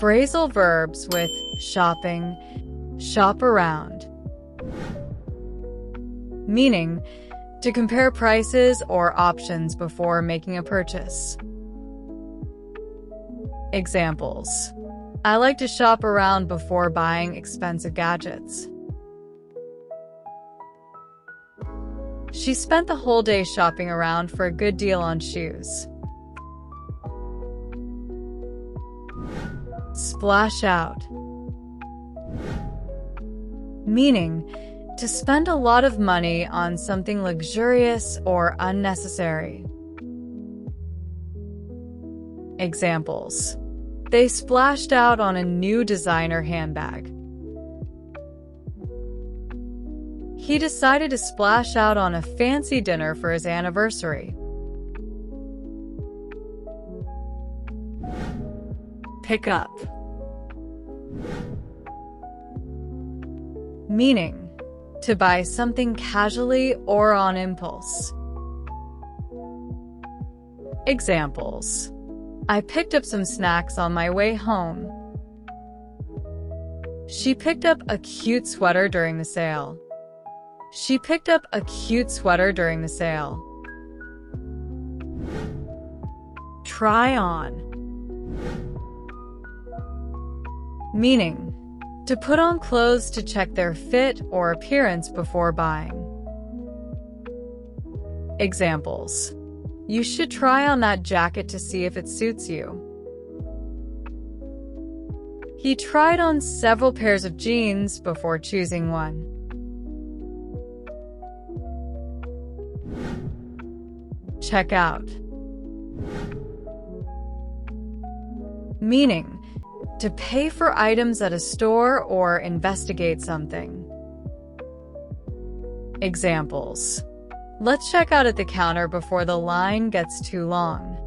Phrasal verbs with shopping, shop around. Meaning, to compare prices or options before making a purchase. Examples: I like to shop around before buying expensive gadgets. She spent the whole day shopping around for a good deal on shoes. Splash out. Meaning, to spend a lot of money on something luxurious or unnecessary. Examples: they splashed out on a new designer handbag. He decided to splash out on a fancy dinner for his anniversary. Pick up. Meaning, to buy something casually or on impulse. Examples: I picked up some snacks on my way home. She picked up a cute sweater during the sale. She picked up a cute sweater during the sale. Try on. Meaning, to put on clothes to check their fit or appearance before buying. Examples: you should try on that jacket to see if it suits you. He tried on several pairs of jeans before choosing one. Check out. Meaning, to pay for items at a store or investigate something. Examples: let's check out at the counter before the line gets too long.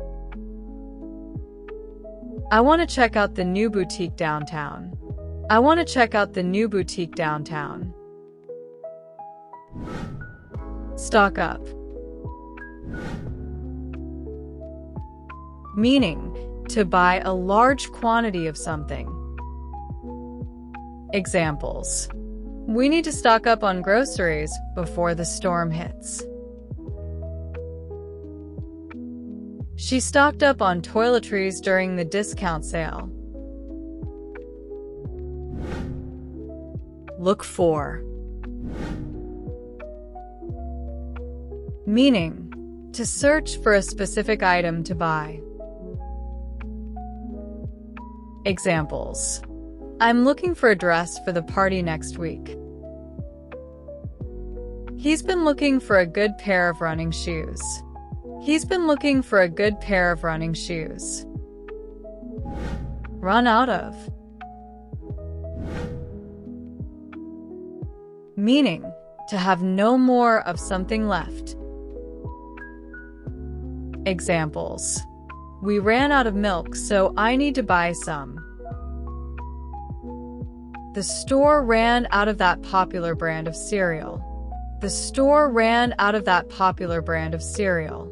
I want to check out the new boutique downtown. I want to check out the new boutique downtown. Stock up. Meaning, to buy a large quantity of something. Examples: we need to stock up on groceries before the storm hits. She stocked up on toiletries during the discount sale. Look for. Meaning, to search for a specific item to buy. Examples: I'm looking for a dress for the party next week. He's been looking for a good pair of running shoes. He's been looking for a good pair of running shoes. Run out of. Meaning, to have no more of something left. Examples: we ran out of milk, so I need to buy some. The store ran out of that popular brand of cereal. The store ran out of that popular brand of cereal.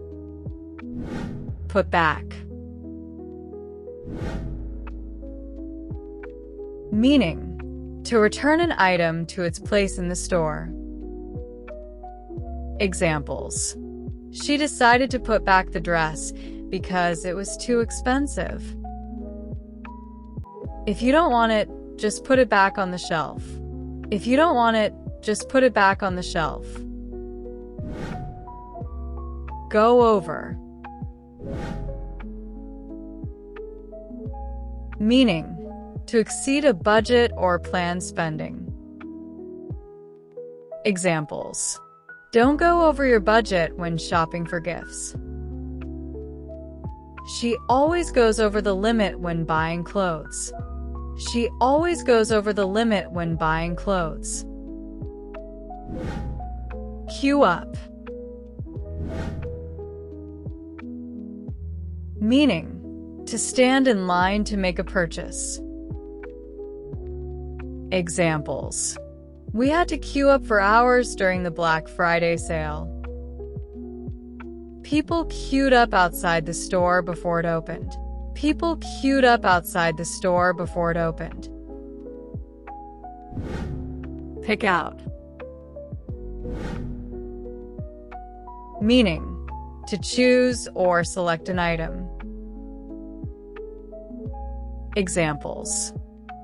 Put back. Meaning, to return an item to its place in the store. Examples: she decided to put back the dress because it was too expensive. If you don't want it, just put it back on the shelf. If you don't want it, just put it back on the shelf. Go over. Meaning, to exceed a budget or planned spending. Examples: don't go over your budget when shopping for gifts. She always goes over the limit when buying clothes. She always goes over the limit when buying clothes. Queue up. Meaning, to stand in line to make a purchase. Examples: we had to queue up for hours during the Black Friday sale. People queued up outside the store before it opened. people queued up outside the store before it opened. Pick out. Meaning, to choose or select an item. Examples.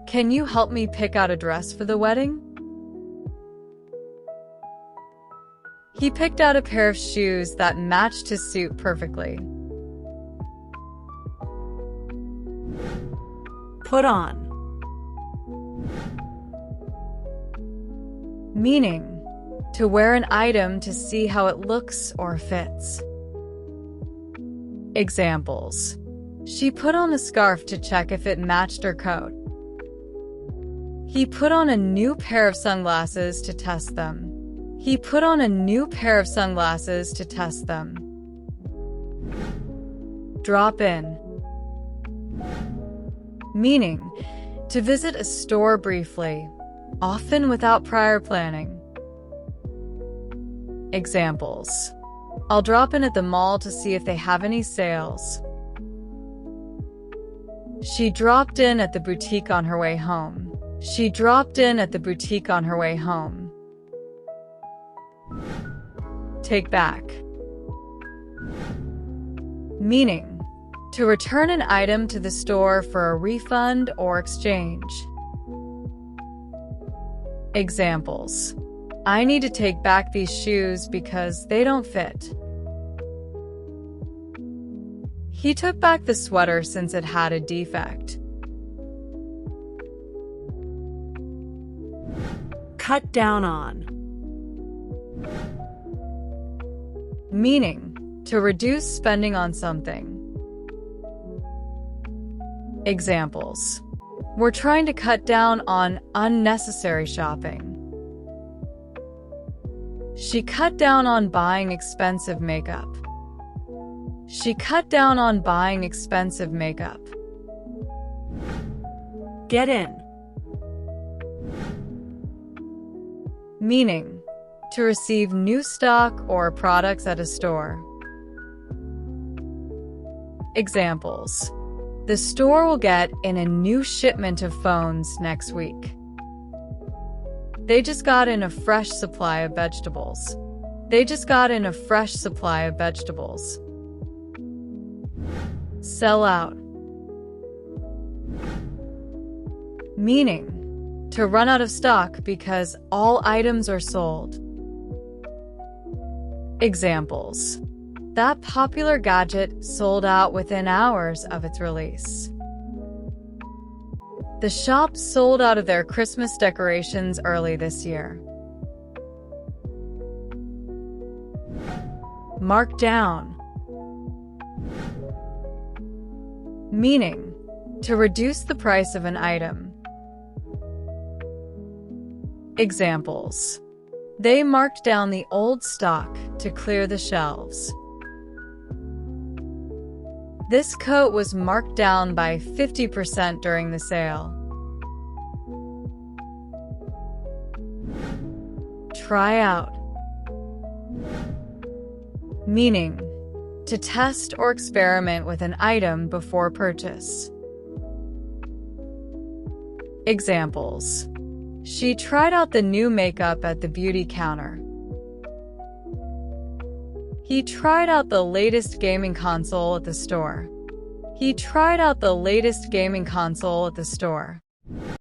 Can you help me pick out a dress for the wedding? He picked out a pair of shoes that matched his suit perfectly. Put on. Meaning, to wear an item to see how it looks or fits. Examples. She put on a scarf to check if it matched her coat. He put on a new pair of sunglasses to test them. He put on a new pair of sunglasses to test them. Drop in. Meaning, to visit a store briefly, often without prior planning. Examples. I'll drop in at the mall to see if they have any sales. She dropped in at the boutique on her way home. She dropped in at the boutique on her way home. Take back. Meaning, to return an item to the store for a refund or exchange. Examples. I need to take back these shoes because they don't fit. He took back the sweater since it had a defect. Cut down on. Meaning, to reduce spending on something. Examples. We're trying to cut down on unnecessary shopping. She cut down on buying expensive makeup. She cut down on buying expensive makeup. Get in. Meaning, to receive new stock or products at a store. Examples. The store will get in a new shipment of phones next week. They just got in a fresh supply of vegetables. They just got in a fresh supply of vegetables. Sell out. Meaning, to run out of stock because all items are sold. Examples. That popular gadget sold out within hours of its release. The shop sold out of their Christmas decorations early this year. Mark down. Meaning, to reduce the price of an item. Examples. They marked down the old stock to clear the shelves. This coat was marked down by 50% during the sale. Try out. Meaning, to test or experiment with an item before purchase. Examples. She tried out the new makeup at the beauty counter. He tried out the latest gaming console at the store. He tried out the latest gaming console at the store.